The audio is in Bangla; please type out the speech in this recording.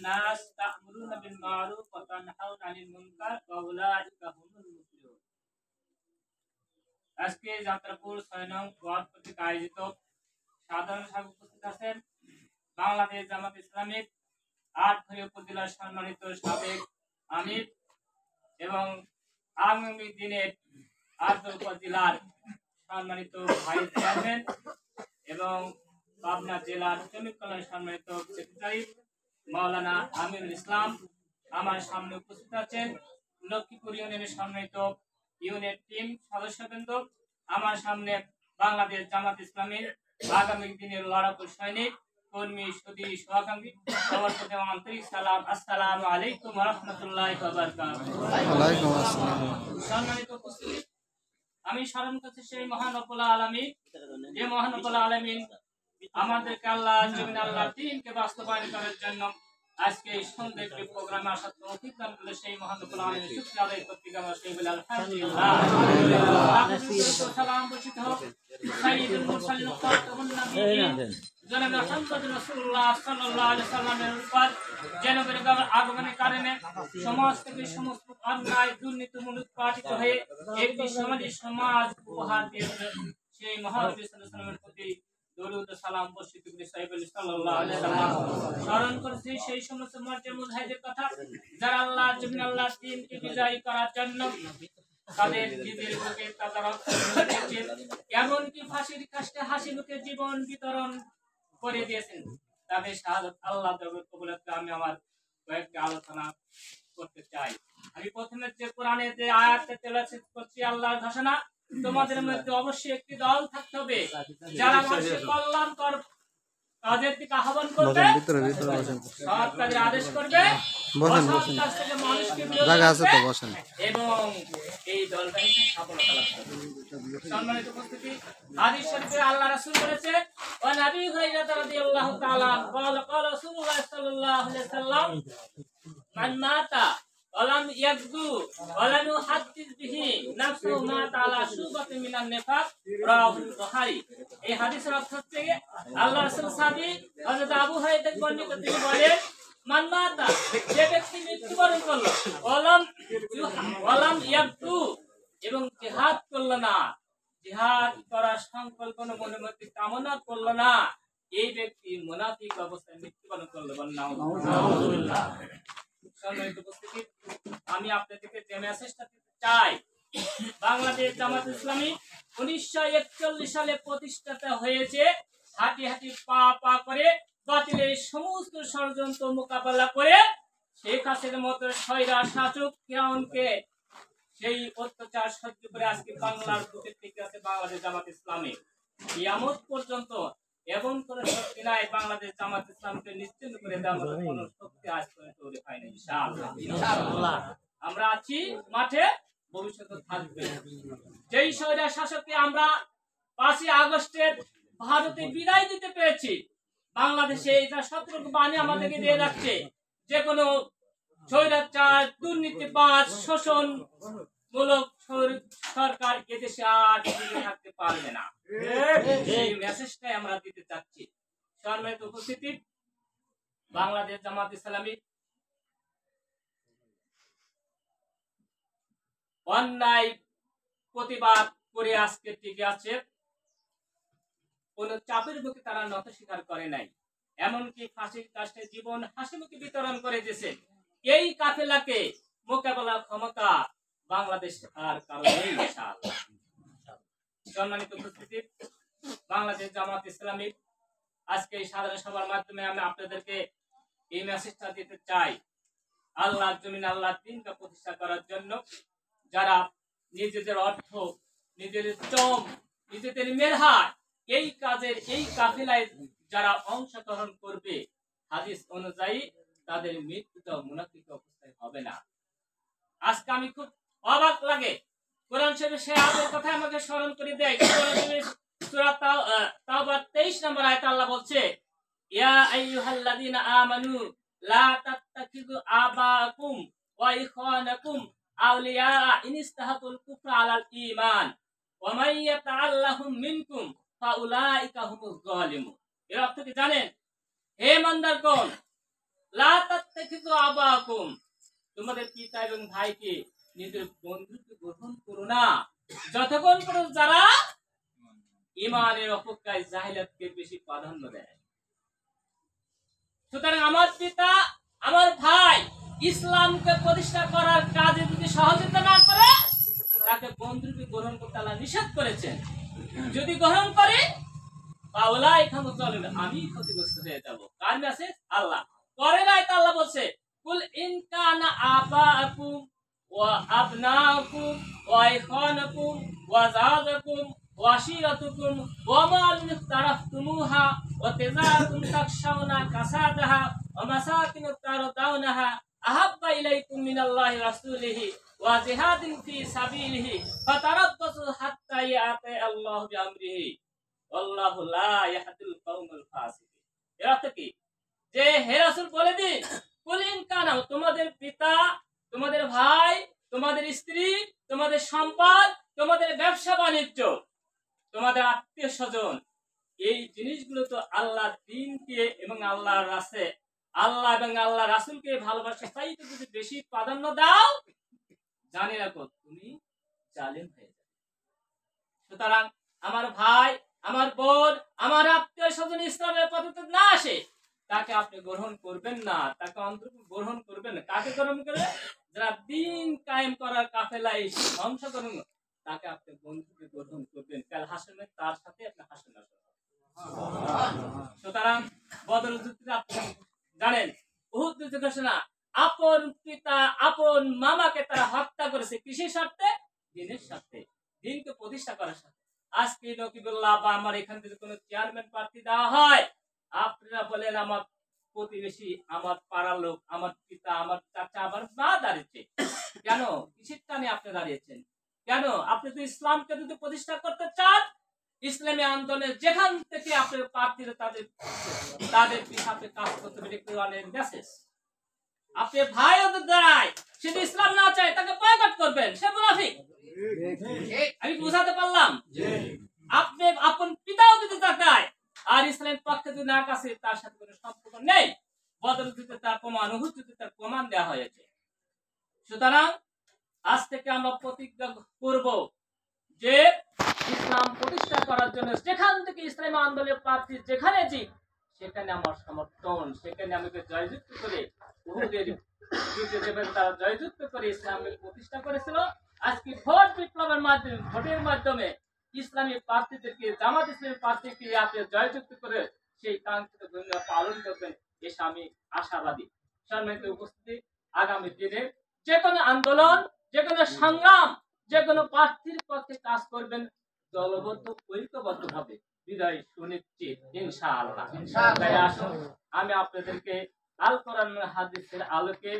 নাস তা'মুরুনা বিল মা'রুফ ওয়া তানহাউনা আনিল মুনকার ওয়া উলাইকা হুমুল মুফলিহুন। আজকে যাত্রাপুর ৬ নং ওয়ার্ড কর্তৃক আয়োজিত সাধারণ সভায় উপস্থিত আছেন বাংলাদেশ জামাত ইসলামী ৮ ভরি উপজেলার সম্মানিত সাবেক আমির এবং আগামী দিনের ৮ উপজেলার সম্মানিত ভাইস চেয়ারম্যান এবং পাবনা জেলার শ্রমিক কল্যাণ সম্মানিত সেক্রেটারি মাওলানা আমিরুল ইসলাম আমার সামনে উপস্থিত আছেন। লক্ষ্মীপুর ইউনিয়নের সম্মানিত ইউনিয়ন টিম সদস্যবৃন্দ, আমার সামনে বাংলাদেশ জামাত ইসলামীর আগামী দিনের লড়াকু সৈনিক কর্মী সুধী সহকাঙ্ক্ষী সবার প্রতি আন্তরিক সালাম। আসসালামু আলাইকুম ওয়া রাহমাতুল্লাহি ওয়া বারাকাতুহু। ওয়ালাইকুম আসসালাম। সম্মানিত উপস্থিতি, আমি স্মরণ করছি সেই মহান রব্বুল আলামিন, যে মহান রব্বুল আলামিন আমাদেরকে আল্লাহ জমিন আল্লাহর দ্বীনকে বাস্তবায়ন করার জন্য আজকে এই সুন্দর একটি প্রোগ্রামে আসার তৌফিক দান করলে সেই মহান রব্বুল আলামিনের শুকরিয়া আদায় করতে আমরা সেই বলে আলহামদুলিল্লাহ। সালাম বর্ষিত হোক সাইয়্যিদুল মুরসালিন খাতামুন নবিয়্যিন জনাব মুহাম্মদ রাসূলুল্লাহ সাল্লাল্লাহু আলাইহি ওয়াসাল্লামের উপর যেন আগমনের কারণে সমাজ থেকে সমস্ত অন্যায় দুর্নীতি মূলোৎপাটিত হয়ে একটি সমাজ উপহার দিয়েছে সেই মহানবী সাল্লাল্লাহু আলাইহি ওয়াসাল্লামের প্রতি দরুদ ও সালাম বর্ষিত করে সাল্লাল্লাহু আলাইহি ওয়াসাল্লাম স্মরণ করেছি সেই সমস্ত মর্যাদা মুজাহিদের কথা যারা আল্লাহ জমিন আল্লাহর দ্বীনকে বিজয়ী করার জন্য তাদের জীবের বুকে তাজা রক্ত ঝরিয়েছেন, এমনকি ফাঁসির কাষ্টে হাসি মুখে জীবন বিতরণ করে দিয়েছেন। তাদের শাহাদাত আল্লাহ কবুলাতে আমি আমার কয়েকটি আলোচনা করতে চাই। আমি প্রথমে যে কোরআনের যে আয়াতটা তেলাওয়াত করছি, আল্লাহর ঘোষণা, তোমাদের মধ্যে অবশ্যই একটি দল থাকতে হবে যারা মানুষের কল্যাণকর কাজের দিকে আহ্বান করবে, সৎ কাজের আদেশ করবে, অসৎ কাজ থেকে মানুষকে বিরত রাখবে এবং এই দলটাকে সফলতা লাভ করবে। সম্মানিত উপস্থিতি, হাদিস শরীফে আল্লাহ রাসূল বলেছে, ওয়া নবী হুরায়রা রাদিয়াল্লাহু তাআলা ক্বালা রাসূলুল্লাহ সাল্লাল্লাহু আলাইহি ওয়াসাল্লাম মান মাতা ওয়ালাম ইয়াকযু ওয়ালাম ইউহাদ্দিস বিহি নাফসুহু মা তাআলা শুবাতুন মিনান নিফাক রাওয়াহুল বুখারী। এই হাদিসের অর্থ হচ্ছে আল্লাহ রাসূল সাহাবী হযরত আবু হুরায়রা থেকে বর্ণিত, তিনি বলেন, মান মাতা, যে ব্যক্তি মৃত্যুবরণ করলো, ওয়ালাম ইয়াকযু, এবং জিহাদ করলো না, জিহাদ করার সংকল্প মনের মধ্যে কামনা করলো না, এই ব্যক্তি মুনাফিক অবস্থায় মৃত্যুবরণ করলো। নাউযুবিল্লাহ। সম্মানিত উপস্থিতি, আমি আপনাদেরকে যে মেসেজটা দিতে চাই, বাংলাদেশ জামাত ইসলামী 1941 সালে প্রতিষ্ঠিত হয়েছে। হাঁটি হাঁটি পা পা করে বাতিলের সমস্ত ষড়যন্ত্র মোকাবেলা করে শেখ হাসিনার মতো স্বৈরা শাসক ফিরআউনকে সেই অত্যাচার সহ্য করে আজকে বাংলার বুকে টিকে আছে বাংলাদেশ জামাত ইসলামী। কিয়ামত পর্যন্ত এমন কোন শক্তি নাই বাংলাদেশ জামাত ইসলামকে নিশ্চিন্ত করে দেওয়ার মতো কোন শক্তি আজ পর্যন্ত তৈরি হয়নি। ইনশাআল্লাহ আমরা আছি মাঠে, ভবিষ্যতে থাকবে। যেই স্বৈরা শাসককে আমরা 5ই আগস্টের ভারতে বিদায় দিতে পেরেছি, বাংলাদেশে এটা সতর্ক বাণী আমাদেরকে দিয়ে রাখছে, যে কোনো স্বৈরাচার, দুর্নীতিবাজ, শোষণ মূলক সরকার এদেশে আর টিকে থাকতে পারবে না। এই মেসেজটাই আমরা দিতে চাচ্ছি। সম্মানিত উপস্থিতি, বাংলাদেশ জামাত ইসলামী অন্যায় প্রতিবাদ করে আজকে টিকে আছে। কোন চাপের মুখে তারা নত স্বীকার করে নাই, এমনকি ফাঁসির কাষ্টে জীবন হাসিমুখে বিতরণ করে দিয়েছে। এই কাফেলাকে মোকাবেলার ক্ষমতা বাংলাদেশ আর কারো নেই। ইনশাআল্লাহ। সম্মানিত উপস্থিতি, বাংলাদেশ জামাত ইসলামী আজকে এই সাধারণ সভার মাধ্যমে আমি আপনাদেরকে এই মেসেজটা দিতে চাই, আল্লাহর জমিন আল্লাহর দ্বীনকে প্রতিষ্ঠা করার জন্য যারা নিজেদের অর্থ, নিজেদের শ্রম, নিজেদের মেধায় এই কাজের, এই কাফেলায় যারা অংশগ্রহণ করবে, হাদিস অনুযায়ী তাদের মৃত্যুটা মুনাফিক অবস্থায় হবে না। আজকে আমি খুব অবাক লাগে, কোরআন শরীফের সেই আয়াতের কথা আমাকে স্মরণ করে দেয়। কোরআন শরীফের সূরা তাওবা 23 নম্বর আয়াতে আল্লাহ বলছে, ইয়া আইয়ুহাল্লাযীনা আমানু লা তাত্তাখিযু আবাকুম ওয়া ইখওয়ানাকুম আউলিয়া ইনিস্তাহাবুল কুফরা আলাল ঈমান ওয়া মান ইয়াতাআল্লাহুম মিনকুম ফাউলাইকা হুমুজ জালিমুন। এর অর্থ কি জানেন? হে ইমানদারগণ, লা তাত্তাখিযু আবাকুম, তোমাদের পিতা এবং ভাইকে নিজের বন্ধুত্ব গ্রহণ করো না যতক্ষণ পর্যন্ত যারা ঈমানের অপেক্ষায় জাহিলিয়াতকে বেশি প্রাধান্য দেয়। সুতরাং আমার পিতা, আমার ভাই ইসলামকে প্রতিষ্ঠা করার কাজে যদি সহযোগিতা না করে, তাকে বন্ধুরূপে গ্রহণ করতে আল্লাহ নিষেধ করেছেন। যদি গ্রহণ করে পাওলাই খামো চলবে, আমি ক্ষতিগ্রস্ত হয়ে যাব। কার মেসেজ? আল্লাহ। পরের আয়াতে আল্লাহ বলছে, কুল ইন কানা আবাকুম ওয়া আবনাকুম ওয়া ইখওয়ানুকুম ওয়া যাওয়াজুকুম ওয়া আশীরাতুকুম ওয়া আমালুন ইফতারাফতুমুহা ওয়া তিজারাতুন তাখশাউনা কাসাদাহা ওয়া মাসাকিনু তারদাউনাহা আহাব্বা ইলাইকুম মিনাল্লাহি রাসূলিহি ওয়া জিহাদিন ফি সাবিলিহি ফাতারাব্বাসু হাত্তা ইয়াতি আল্লাহু বিআমরিহি আল্লাহু লা ইয়াহদিল কওমাল ফাসিকিন। এর অর্থ কি? যে হে রাসূল বলে দিন, কুল ইন কানা, তোমাদের পিতা, তোমাদের ভাই, তোমাদের স্ত্রী, তোমাদের সম্পদ, তোমাদের ব্যবসা বাণিজ্য, তোমাদের আত্মীয় স্বজন, এই জিনিসগুলো তো আল্লাহর দ্বীনকে এবং আল্লাহর রাসে আল্লাহ এবং আল্লাহ রাসূলকে ভালোবাসা চাইতে যদি বেশি প্রাধান্য দাও, জানি রাখো তুমি জালেম হয়ে যাবে। সুতরাং আমার ভাই, আমার বোন, আমার আত্মীয় স্বজন ইসলামের পথে না আসে, তাকে আপনি গ্রহণ করবেন না, তাকে অন্তত গ্রহণ করবেন না। কাকে গ্রহণ করবে? যারা দ্বীন কায়েম করার কাফেলায় অংশগ্রহণ, তাকে আপনি বন্ধুকে গ্রহণ করবেন। কাল হাসরে তার সাথে আপনি হাসর নাসর। সুতরাং বদর যুদ্ধে আপনি জানেন, উহুদ যুদ্ধ ঘোষণা, আপন পিতা আপন মামাকে তারা হত্যা করেছে কিসের স্বার্থে? দ্বীনের স্বার্থে, দ্বীনকে প্রতিষ্ঠা করার স্বার্থে। আজকে নকিবুল্লাহ বা আমার এখান থেকে কোনো চেয়ারম্যান প্রার্থী দেওয়া হয়, আপনারা বলেন আমার প্রতিবেশী, আমার পাড়ার লোক, আমার পিতা, আমার চাচা, আমার মা দাঁড়িয়েছে। কেন? কিসের টানে আপনি দাঁড়িয়েছেন? কেন? আপনি তো ইসলামকে যদি প্রতিষ্ঠা করতে চান, ইসলামী আন্দোলনে যেখান থেকে আপনার প্রার্থীরা তাদের পিছনে কাজ করতে হবে, কোরআনের মেসেজ। আপনি ভাই ওদের দাঁড়ায়, সে যদি ইসলাম না চায় তাকে বয়কট করবেন, সে মুনাফিক। আমি বুঝাতে পারলাম? আপনি আপন পিতাও যদি তাকায় আর ইসলামের পক্ষে যদি না কাছে, তার সাথে কোনো সম্পর্ক নেই। বদর যুদ্ধে তার প্রমাণ, উহুদ যুদ্ধে তার প্রমাণ দেওয়া হয়েছে। সুতরাং আজ থেকে আমরা প্রতিজ্ঞা করব যে ইসলাম প্রতিষ্ঠা করার জন্য যেখান থেকে ইসলামী আন্দোলনের প্রার্থী যেখানে জিত, সেখানে আমার সমর্থন, সেখানে আমাকে জয়যুক্ত করে উহুদের যুদ্ধে যেভাবে তারা জয়যুক্ত করে ইসলামের প্রতিষ্ঠা করেছিল, আজকে ভোট বিপ্লবের মাধ্যমে, ভোটের মাধ্যমে ইসলামী প্রার্থীদেরকে, জামাত ইসলামী প্রার্থীকে আপনি জয়যুক্ত করে সেই কাঙ্ক্ষিত ভূমিকা পালন করবেন, এসে আমি আশাবাদী। সম্মানিত উপস্থিতি, আগামী দিনে যে কোনো আন্দোলন, যে কোনো সংগ্রাম, যে কোনো প্রার্থীর পক্ষে কাজ করবেন দলবদ্ধ, ঐক্যবদ্ধ ভাবে, বিদায় সুনিশ্চিত ইনশাআল্লাহ। তাই আসুন আমি আপনাদেরকে আল কোরআন হাদিসের আলোকে